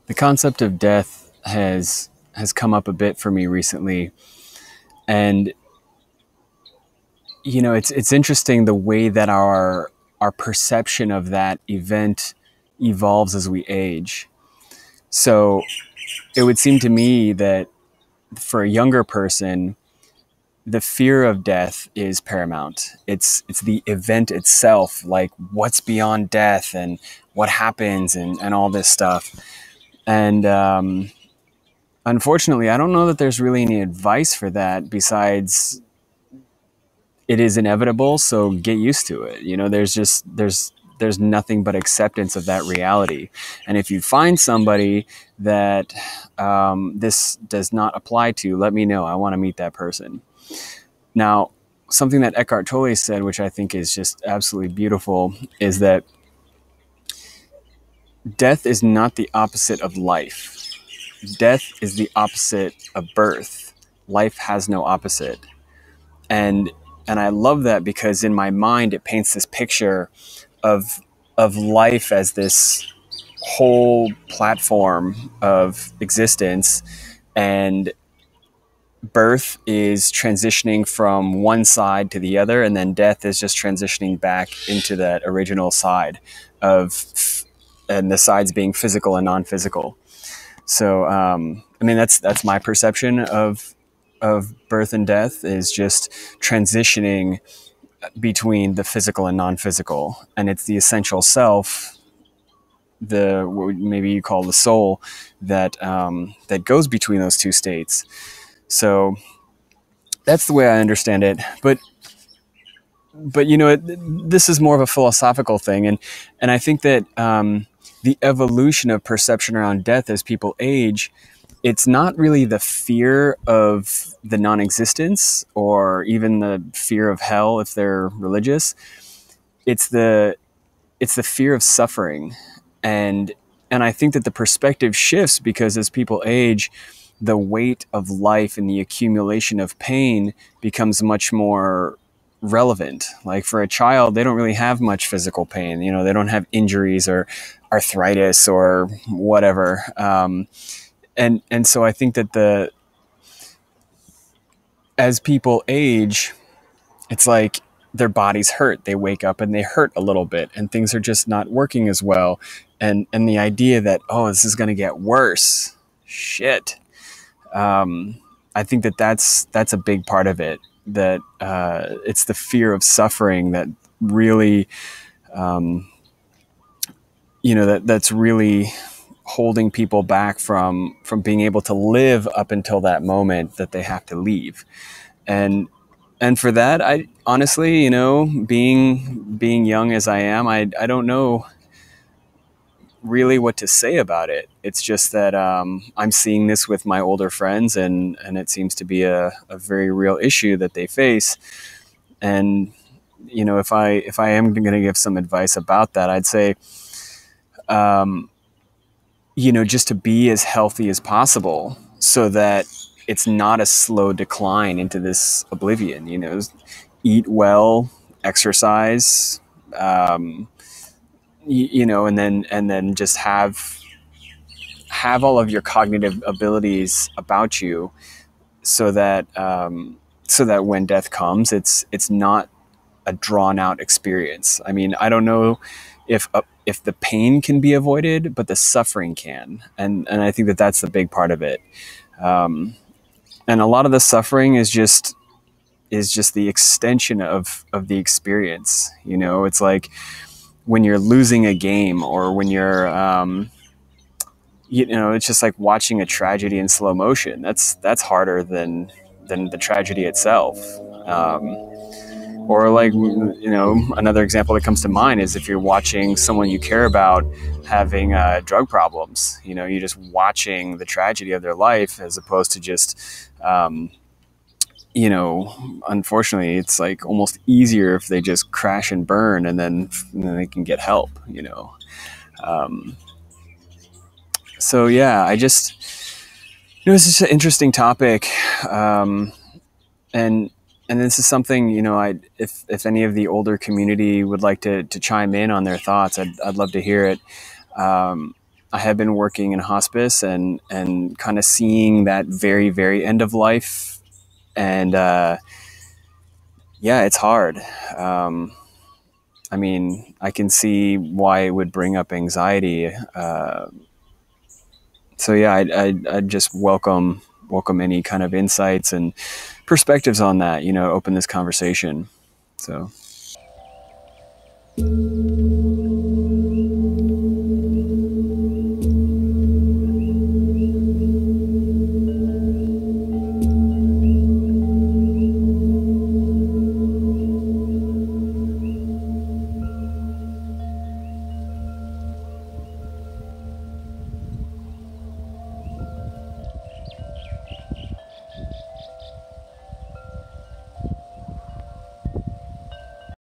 The concept of death has come up a bit for me recently, and it's interesting the way that our perception of that event evolves as we age. So it would seem to me that for a younger person, the fear of death is paramount. It's the event itself, like what's beyond death and what happens and all this stuff. And unfortunately, I don't know that there's really any advice for that besides it is inevitable, so get used to it. There's nothing but acceptance of that reality. And if you find somebody that this does not apply to, let me know. I want to meet that person. Now, something that Eckhart Tolle said, which I think is just absolutely beautiful, is that death is not the opposite of life. Death is the opposite of birth. Life has no opposite. And I love that because in my mind it paints this picture of life as this whole platform of existence, and birth is transitioning from one side to the other, and then death is just transitioning back into that original side and the sides being physical and non-physical. So I mean that's my perception of birth and death, is just transitioning between the physical and non-physical, and it's the essential self, what maybe you call the soul, that that goes between those two states. So that's the way I understand it. But this is more of a philosophical thing, and I think that the evolution of perception around death as people age, it's not really the fear of the non-existence or even the fear of hell if they're religious. It's the fear of suffering, and I think that the perspective shifts because as people age, the weight of life and the accumulation of pain becomes much more relevant. Like for a child, they don't really have much physical pain. They don't have injuries or arthritis or whatever. And so I think that as people age, it's like their bodies hurt. They wake up and they hurt a little bit, and things are just not working as well. And the idea that, oh, this is going to get worse. Shit. I think that's a big part of it. That it's the fear of suffering that really, that's really holding people back from being able to live up until that moment that they have to leave. And for that, I honestly, being young as I am, I don't know really what to say about it. It's just that I'm seeing this with my older friends, and it seems to be a very real issue that they face. And if I am going to give some advice about that, I'd say just to be as healthy as possible so that it's not a slow decline into this oblivion. Eat well, exercise, and then just have all of your cognitive abilities about you, so that when death comes, it's not a drawn out experience. I mean, I don't know if the pain can be avoided, but the suffering can, and I think that that's the big part of it. And a lot of the suffering is just the extension of the experience. It's like when you're losing a game, or when you're it's just like watching a tragedy in slow motion. That's harder than the tragedy itself. Or like, another example that comes to mind is if you're watching someone you care about having drug problems. You're just watching the tragedy of their life, as opposed to just, unfortunately, it's like almost easier if they just crash and burn, and then they can get help. So yeah, it's just an interesting topic, and this is something, if any of the older community would like to chime in on their thoughts, I'd love to hear it. I have been working in hospice and kind of seeing that very, very end of life. And yeah, it's hard. Um, I mean, I can see why it would bring up anxiety. So yeah, I'd just welcome any kind of insights and perspectives on that. You know, open this conversation. So.